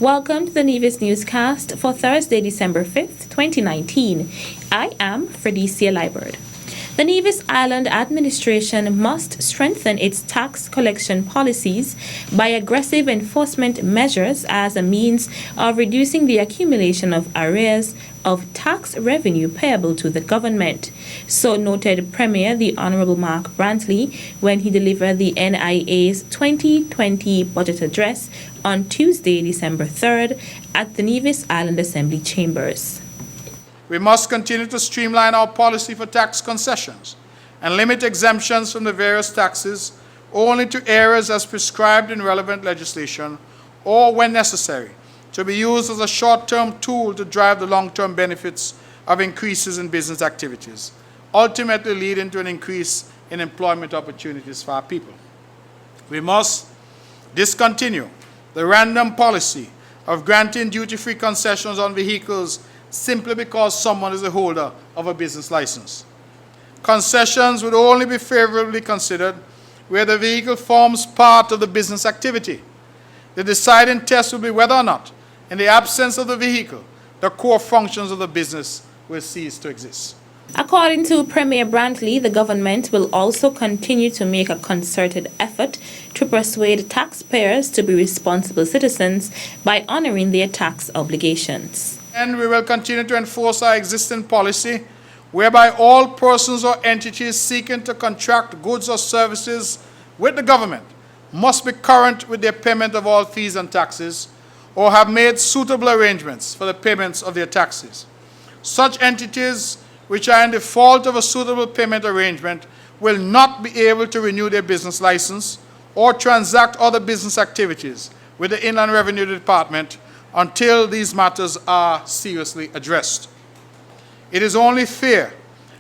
Welcome to the Nevis Newscast for Thursday, December 5th, 2019. I am Fredicia Liburd. The Nevis Island Administration must strengthen its tax collection policies by aggressive enforcement measures as a means of reducing the accumulation of arrears of tax revenue payable to the government. So noted Premier the Honourable Mark Brantley when he delivered the NIA's 2020 budget address on Tuesday, December 3rd at the Nevis Island Assembly Chambers. We must continue to streamline our policy for tax concessions and limit exemptions from the various taxes only to areas as prescribed in relevant legislation or, when necessary, to be used as a short-term tool to drive the long-term benefits of increases in business activities, ultimately leading to an increase in employment opportunities for our people. We must discontinue the random policy of granting duty-free concessions on vehicles simply because someone is the holder of a business license. Concessions would only be favorably considered where the vehicle forms part of the business activity. The deciding test will be whether or not, in the absence of the vehicle, the core functions of the business will cease to exist. According to Premier Brantley, the government will also continue to make a concerted effort to persuade taxpayers to be responsible citizens by honoring their tax obligations. And we will continue to enforce our existing policy whereby all persons or entities seeking to contract goods or services with the government must be current with their payment of all fees and taxes or have made suitable arrangements for the payments of their taxes. Such entities which are in default of a suitable payment arrangement will not be able to renew their business license or transact other business activities with the Inland Revenue Department until these matters are seriously addressed. It is only fair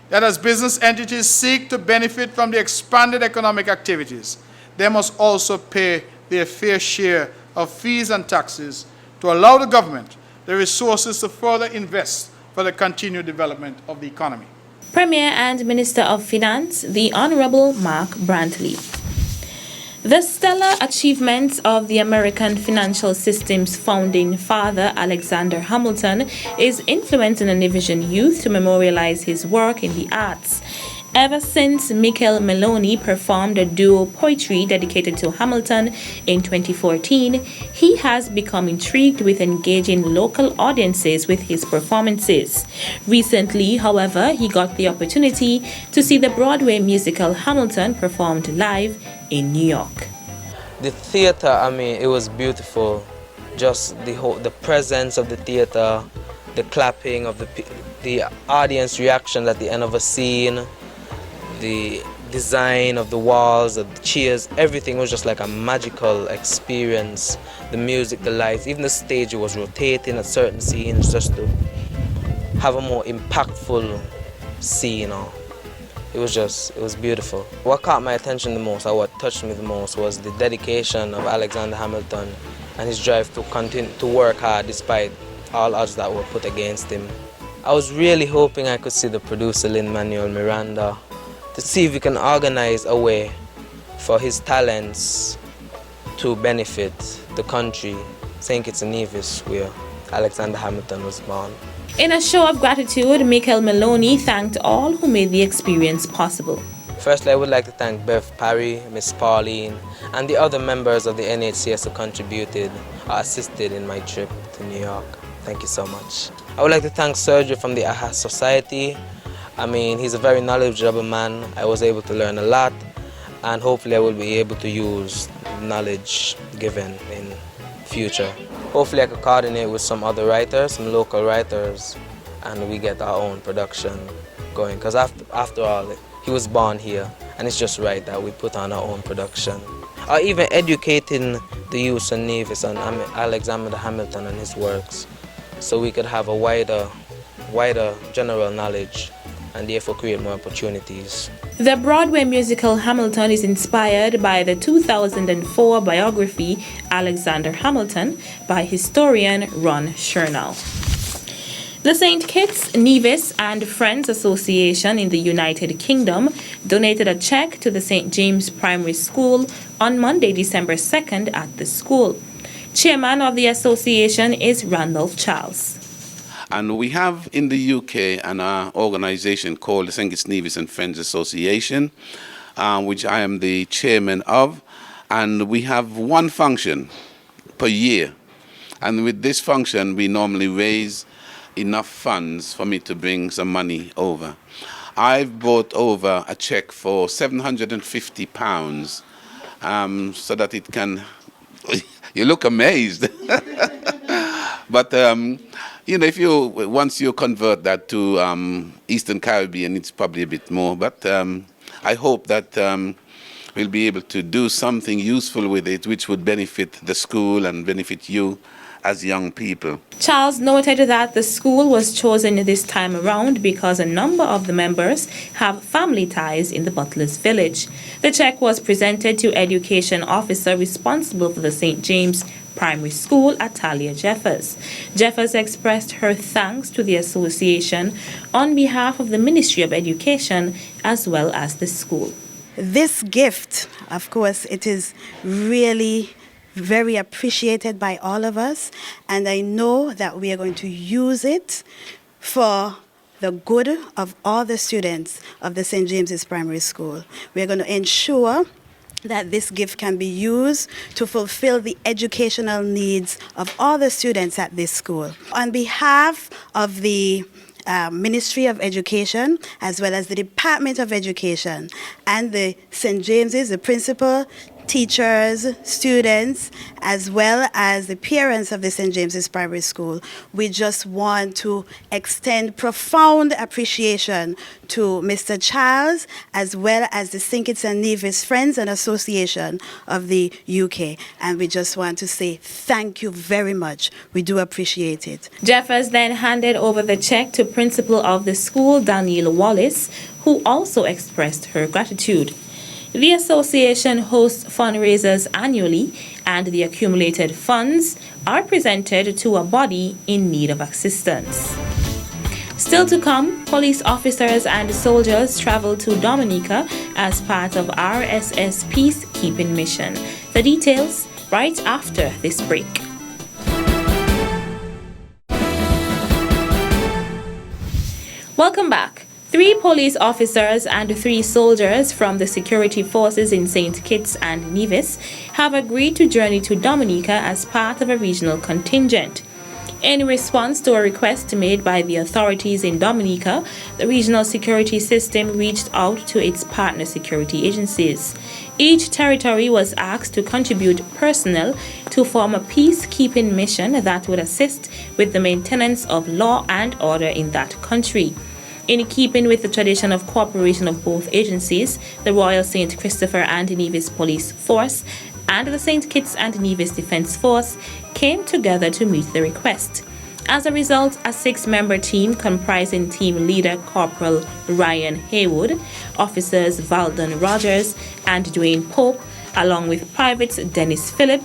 that as business entities seek to benefit from the expanded economic activities, they must also pay their fair share of fees and taxes to allow the government the resources to further invest for the continued development of the economy. Premier and Minister of Finance, the Honourable Mark Brantley. The stellar achievements of the American financial system's founding father, Alexander Hamilton, is influencing the Nevisian youth to memorialize his work in the arts. Ever since Michael Maloney performed a duo poetry dedicated to Hamilton in 2014, he has become intrigued with engaging local audiences with his performances. Recently, however, he got the opportunity to see the Broadway musical Hamilton performed live in New York. The theater, it was beautiful. Just the presence of the theater, the clapping of the audience reaction at the end of a scene, the design of the walls, of the chairs, everything was just like a magical experience. The music, the lights, even the stage was rotating at certain scenes just to have a more impactful scene. It was beautiful. What caught my attention the most, or what touched me the most, was the dedication of Alexander Hamilton and his drive to continue to work hard despite all odds that were put against him. I was really hoping I could see the producer Lin-Manuel Miranda to see if we can organize a way for his talents to benefit the country. St. Kitts and Nevis, where Alexander Hamilton was born. In a show of gratitude, Michael Maloney thanked all who made the experience possible. Firstly, I would like to thank Bev Parry, Miss Pauline, and the other members of the NHCS who contributed or assisted in my trip to New York. Thank you so much. I would like to thank Sergio from the AHA Society. He's a very knowledgeable man. I was able to learn a lot, and hopefully I will be able to use knowledge given in future. Hopefully I could coordinate with some other writers, some local writers, and we get our own production going. Because after all, he was born here, and it's just right that we put on our own production. Or even educating the youth in Nevis on Alexander Hamilton and his works, so we could have a wider general knowledge and therefore create more opportunities. The Broadway musical Hamilton is inspired by the 2004 biography Alexander Hamilton by historian Ron Chernow. The St. Kitts, Nevis and Friends Association in the United Kingdom donated a check to the St. James Primary School on Monday, December 2nd at the school. Chairman of the association is Randolph Charles. And we have in the UK an organization called the St. Kitts Nevis and Friends Association, which I am the chairman of. And we have one function per year. And with this function, we normally raise enough funds for me to bring some money over. I've brought over a check for £750 so that it can, you look amazed. But, you know, once you convert that to Eastern Caribbean, it's probably a bit more. But I hope that we'll be able to do something useful with it, which would benefit the school and benefit you as young people. Charles noted that the school was chosen this time around because a number of the members have family ties in the Butlers village. The check was presented to education officer responsible for the St. James Primary School, Atalia Jeffers. Jeffers expressed her thanks to the association on behalf of the Ministry of Education as well as the school. This gift, of course, it is really very appreciated by all of us, and I know that we are going to use it for the good of all the students of the St. James's Primary School. We are going to ensure that this gift can be used to fulfill the educational needs of all the students at this school. On behalf of the Ministry of Education, as well as the Department of Education and the St. James's, the principal, teachers, students, as well as the parents of the St. James's Primary School, we just want to extend profound appreciation to Mr. Charles, as well as the St. Kitts and Nevis Friends and Association of the UK. And we just want to say thank you very much. We do appreciate it. Jeffers then handed over the check to principal of the school, Danielle Wallace, who also expressed her gratitude. The association hosts fundraisers annually, and the accumulated funds are presented to a body in need of assistance. Still to come, police officers and soldiers travel to Dominica as part of RSS peacekeeping mission. The details right after this break. Welcome back. 3 police officers and 3 soldiers from the security forces in St. Kitts and Nevis have agreed to journey to Dominica as part of a regional contingent. In response to a request made by the authorities in Dominica, the regional security system reached out to its partner security agencies. Each territory was asked to contribute personnel to form a peacekeeping mission that would assist with the maintenance of law and order in that country. In keeping with the tradition of cooperation of both agencies, the Royal St. Christopher and Nevis Police Force and the St. Kitts and Nevis Defence Force came together to meet the request. As a result, a 6-member team comprising team leader Corporal Ryan Haywood, officers Valdon Rogers and Dwayne Pope, along with privates Dennis Phillip,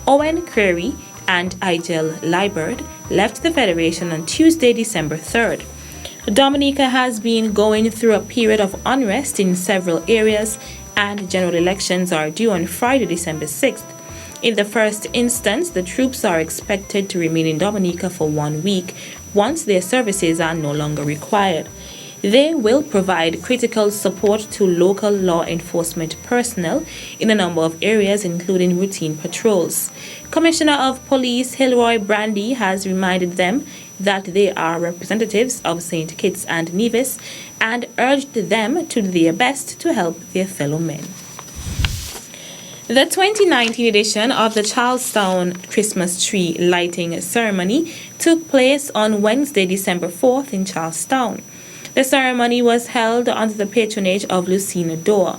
Owen Creary and Igel Liebert, left the Federation on Tuesday, December 3rd. Dominica has been going through a period of unrest in several areas, and general elections are due on Friday, December 6th. In the first instance, the troops are expected to remain in Dominica for 1 week once their services are no longer required. They will provide critical support to local law enforcement personnel in a number of areas, including routine patrols. Commissioner of Police Hilroy Brandy has reminded them that they are representatives of St. Kitts and Nevis and urged them to do their best to help their fellow men. The 2019 edition of the Charlestown Christmas Tree Lighting Ceremony took place on Wednesday, December 4th in Charlestown. The ceremony was held under the patronage of Lucina Dorr.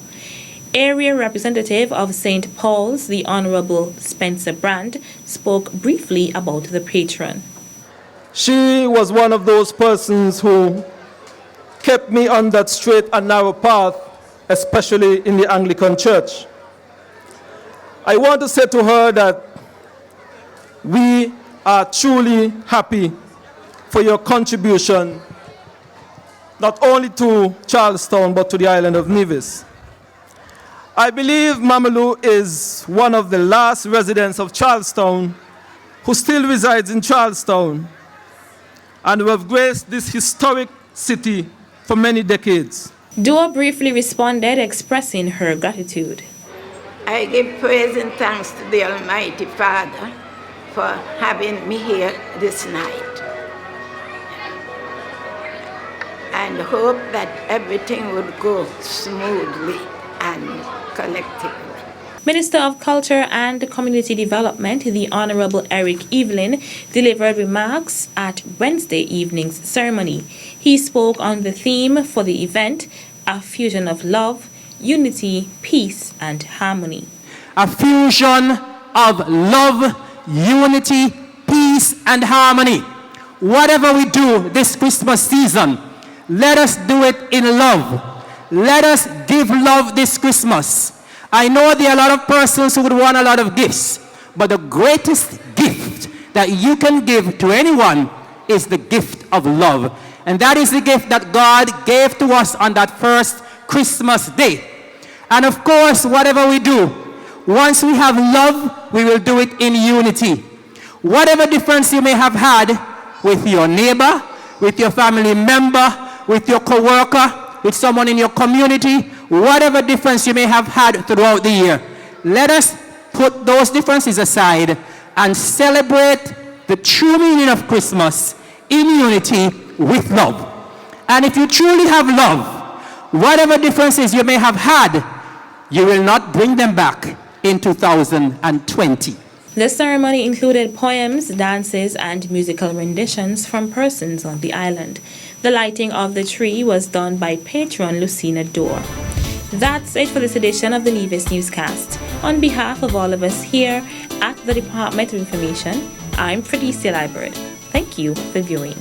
Area representative of St. Paul's, the Honorable Spencer Brand, spoke briefly about the patron. She was one of those persons who kept me on that straight and narrow path, especially in the Anglican Church. I want to say to her that we are truly happy for your contribution, not only to Charlestown, but to the island of Nevis. I believe Mamalou is one of the last residents of Charlestown who still resides in Charlestown and who have graced this historic city for many decades. Dua briefly responded, expressing her gratitude. I give praise and thanks to the Almighty Father for having me here this night, and hope that everything would go smoothly and collectively. Minister of Culture and Community Development, the Honorable Eric Evelyn, delivered remarks at Wednesday evening's ceremony. He spoke on the theme for the event, a fusion of love, unity, peace, and harmony. A fusion of love, unity, peace, and harmony. Whatever we do this Christmas season, let us do it in love. Let us give love this Christmas. I know there are a lot of persons who would want a lot of gifts, but the greatest gift that you can give to anyone is the gift of love. And that is the gift that God gave to us on that first Christmas day. And of course, whatever we do, once we have love, we will do it in unity. Whatever difference you may have had with your neighbor, with your family member, with your co-worker, with someone in your community, whatever difference you may have had throughout the year, let us put those differences aside and celebrate the true meaning of Christmas in unity with love. And if you truly have love, whatever differences you may have had, you will not bring them back in 2020. The ceremony included poems, dances, and musical renditions from persons on the island. The lighting of the tree was done by patron Lucina Dore. That's it for this edition of the Nevis Newscast. On behalf of all of us here at the Department of Information, I'm Fredecia Library. Thank you for viewing.